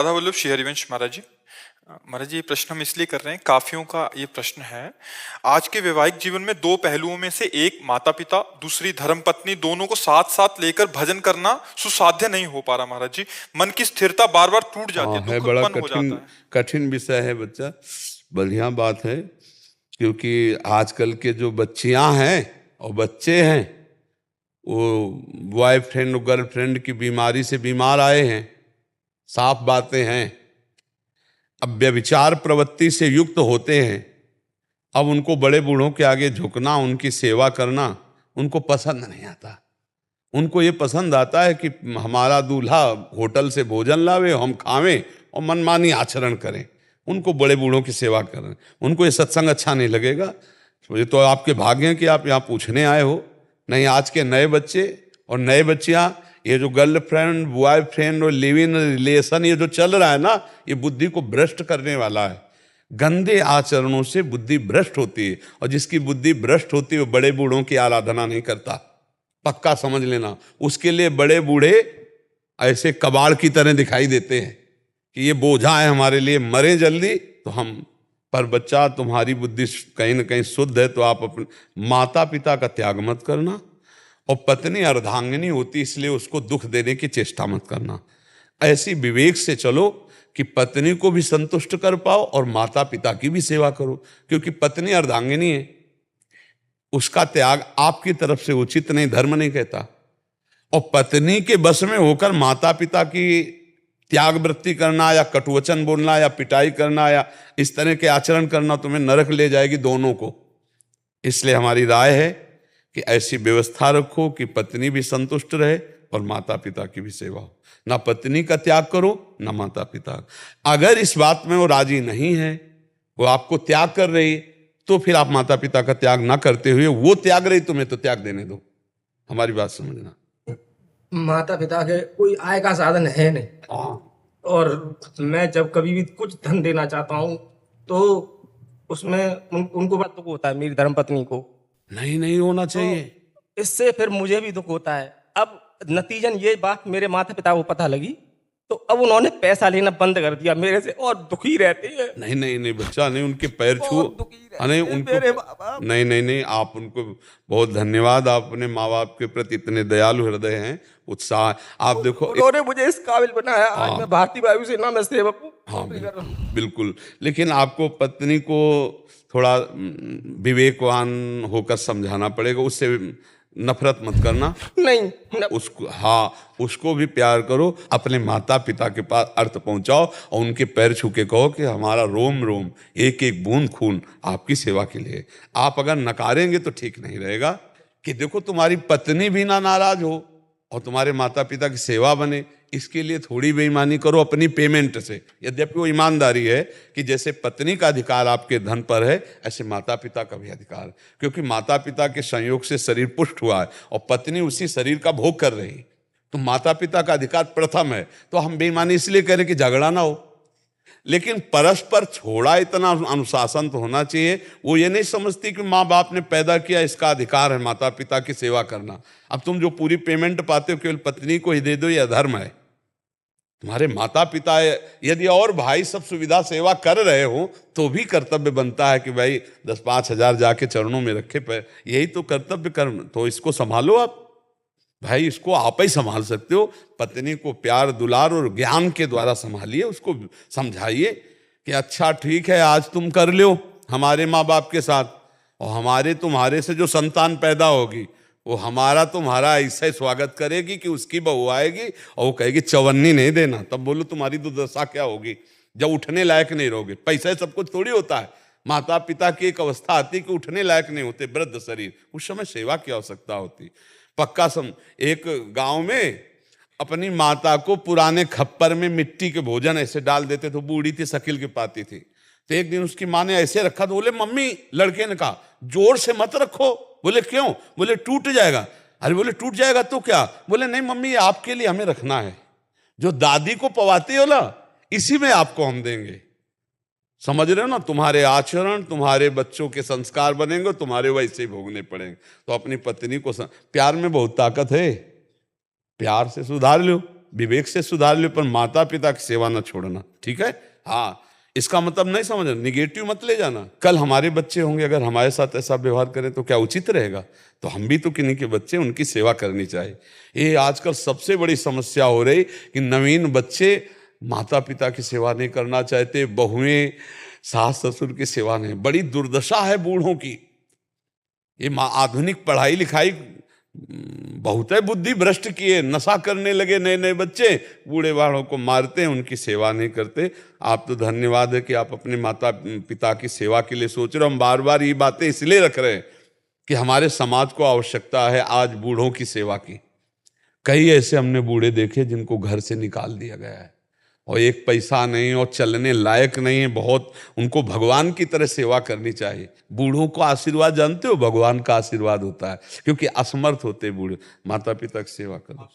राधा वल्लभ श्री हरिवंश महाराज जी। महाराज जी, ये प्रश्न हम इसलिए कर रहे हैं, काफियों का ये प्रश्न है। आज के वैवाहिक जीवन में दो पहलुओं में से एक माता पिता, दूसरी धर्म पत्नी, दोनों को साथ साथ लेकर भजन करना सुसाध्य नहीं हो पा रहा महाराज जी। मन की स्थिरता बार बार टूट जाती है, दुख बड़ा उत्पन्न हो जाता है। कठिन विषय है बच्चा, बढ़िया बात है। क्योंकि आजकल के जो बच्चियां हैं और बच्चे हैं, वो बॉयफ्रेंड और गर्लफ्रेंड की बीमारी से बीमार आए हैं, साफ बातें हैं। अब व्यभिचार प्रवृत्ति से युक्त होते हैं। अब उनको बड़े बूढ़ों के आगे झुकना, उनकी सेवा करना उनको पसंद नहीं आता। उनको ये पसंद आता है कि हमारा दूल्हा होटल से भोजन लावे, हम खावें और मनमानी आचरण करें, उनको बड़े बूढ़ों की सेवा करें। उनको ये सत्संग अच्छा नहीं लगेगा। तो ये तो आपके भाग्य हैं कि आप यहाँ पूछने आए हो। नहीं, आज के नए बच्चे और नए बच्चियाँ, ये जो गर्लफ्रेंड बॉयफ्रेंड और लिव इन रिलेशन ये जो चल रहा है ना, ये बुद्धि को भ्रष्ट करने वाला है। गंदे आचरणों से बुद्धि भ्रष्ट होती है, और जिसकी बुद्धि भ्रष्ट होती है वो बड़े बूढ़ों की आराधना नहीं करता, पक्का समझ लेना। उसके लिए बड़े बूढ़े ऐसे कबाड़ की तरह दिखाई देते हैं कि ये बोझा है हमारे लिए, मरे जल्दी तो हम। पर बच्चा, तुम्हारी बुद्धि कहीं ना कहीं शुद्ध है तो आप अपने माता पिता का त्याग मत करना, और पत्नी अर्धांगिनी होती इसलिए उसको दुख देने की चेष्टा मत करना। ऐसी विवेक से चलो कि पत्नी को भी संतुष्ट कर पाओ और माता पिता की भी सेवा करो। क्योंकि पत्नी अर्धांगिनी है, उसका त्याग आपकी तरफ से उचित नहीं, धर्म नहीं कहता। और पत्नी के बस में होकर माता पिता की त्याग वृत्ति करना, या कटुवचन बोलना, या पिटाई करना, या इस तरह के आचरण करना तुम्हें नरक ले जाएगी दोनों को। इसलिए हमारी राय है कि ऐसी व्यवस्था रखो कि पत्नी भी संतुष्ट रहे और माता पिता की भी सेवा हो। ना पत्नी का त्याग करो, ना माता पिता। अगर इस बात में वो राजी नहीं है, वो आपको त्याग कर रही, तो फिर आप माता पिता का त्याग ना करते हुए वो त्याग रही, तुम्हें तो त्याग देने दो। हमारी बात समझना। माता पिता के कोई आय का साधन है नहीं, और मैं जब कभी भी कुछ धन देना चाहता हूँ तो उसमें उनको बड़ा दुख होता है, मेरी धर्मपत्नी को। नहीं, नहीं होना चाहिए। तो इससे फिर मुझे भी दुख होता है। अब नतीजन ये बात मेरे माता पिता को पता लगी, तो अब उन्होंने पैसा लेना बंद कर दिया मेरे से, और दुखी रहते हैं। नहीं नहीं नहीं बच्चा, नहीं, उनके पैर छू, नहीं उनको, नहीं नहीं नहीं, आप उनको बहुत धन्यवाद। आप अपने माँ बाप के प्रति इतने दयालु हृदय हैं, उत्साह। आप देखो, उन्होंने मुझे इस काबिल बनाया। आज मैं भारतीय वायुसेना में सेवक हूँ। हाँ, बिल्कुल। लेकिन आपको पत्नी को थोड़ा विवेकवान होकर समझाना पड़ेगा। उससे नफरत मत करना। नहीं, उसको, हाँ, उसको भी प्यार करो। अपने माता पिता के पास अर्थ पहुंचाओ और उनके पैर छू के कहो कि हमारा रोम रोम, एक एक बूंद खून आपकी सेवा के लिए। आप अगर नकारेंगे तो ठीक नहीं रहेगा। कि देखो, तुम्हारी पत्नी भी ना नाराज हो और तुम्हारे माता पिता की सेवा बने, इसके लिए थोड़ी बेईमानी करो अपनी पेमेंट से। यद्यपि वो ईमानदारी है कि जैसे पत्नी का अधिकार आपके धन पर है, ऐसे माता पिता का भी अधिकार है। क्योंकि माता पिता के संयोग से शरीर पुष्ट हुआ है और पत्नी उसी शरीर का भोग कर रही, तो माता पिता का अधिकार प्रथम है। तो हम बेईमानी इसलिए करें कि झगड़ा ना हो। लेकिन परस्पर थोड़ा इतना अनुशासन तो होना चाहिए। वो ये नहीं समझती कि माँ बाप ने पैदा किया, इसका अधिकार है माता पिता की सेवा करना। अब तुम जो पूरी पेमेंट पाते हो केवल पत्नी को ही दे दो, यह अधर्म है। तुम्हारे माता पिता यदि और भाई सब सुविधा सेवा कर रहे हो तो भी कर्तव्य बनता है कि भाई 10-5 हजार जाके चरणों में रखे पैर, यही तो कर्तव्य कर्म। तो इसको संभालो आप भाई, इसको आप ही संभाल सकते हो। पत्नी को प्यार दुलार और ज्ञान के द्वारा संभालिए, उसको समझाइए कि अच्छा ठीक है, आज तुम कर लो हमारे माँ बाप के साथ, और हमारे तुम्हारे से जो संतान पैदा होगी वो हमारा तुम्हारा ऐसा ही स्वागत करेगी कि उसकी बहू आएगी और वो कहेगी चवन्नी नहीं देना। तब बोलो तुम्हारी दुर्दशा क्या होगी, जब उठने लायक नहीं रहोगे। पैसा सब कुछ थोड़ी होता है। माता पिता की एक अवस्था आती है कि उठने लायक नहीं होते, वृद्ध शरीर, उस समय सेवा की आवश्यकता होती। पक्का एक गांव में अपनी माता को पुराने खप्पर में मिट्टी के भोजन ऐसे डाल देते थे। बूढ़ी थी, शकील की पाती थी। तो एक दिन उसकी माँ ने ऐसे रखा तो बोले मम्मी, लड़के ने कहा जोर से मत रखो। बोले क्यों? बोले टूट जाएगा। अरे बोले टूट जाएगा तो क्या? बोले नहीं मम्मी, ये आपके लिए हमें रखना है। जो दादी को पवाते हो ना, इसी में आपको हम देंगे। समझ रहे हो ना, तुम्हारे आचरण, तुम्हारे बच्चों के संस्कार बनेंगे, तुम्हारे वैसे ही भोगने पड़ेंगे। तो अपनी पत्नी को प्यार में बहुत ताकत है, प्यार से सुधार लो। विवेक से सुधार लो, पर माता पिता की सेवा न छोड़ना, ठीक है। हाँ, इसका मतलब नहीं समझना, निगेटिव मत ले जाना। कल हमारे बच्चे होंगे, अगर हमारे साथ ऐसा व्यवहार करें तो क्या उचित रहेगा? तो हम भी तो किन्हीं के बच्चे, उनकी सेवा करनी चाहिए। ये आजकल सबसे बड़ी समस्या हो रही कि नवीन बच्चे माता पिता की सेवा नहीं करना चाहते, बहुएं सास ससुर की सेवा नहीं। बड़ी दुर्दशा है बूढ़ों की। ये आधुनिक पढ़ाई लिखाई बहुत है बुद्धि भ्रष्ट किए, नशा करने लगे नए नए बच्चे, बूढ़े बाड़ों को मारते हैं, उनकी सेवा नहीं करते। आप तो धन्यवाद है कि आप अपने माता पिता की सेवा के लिए सोच रहे हो। हम बार बार ये बातें इसलिए रख रहे हैं कि हमारे समाज को आवश्यकता है आज बूढ़ों की सेवा की। कई ऐसे हमने बूढ़े देखे जिनको घर से निकाल दिया गया है और एक पैसा नहीं और चलने लायक नहीं है, बहुत उनको भगवान की तरह सेवा करनी चाहिए। बूढ़ों को आशीर्वाद जानते हो, भगवान का आशीर्वाद होता है, क्योंकि असमर्थ होते बूढ़े। माता पिता की सेवा करो।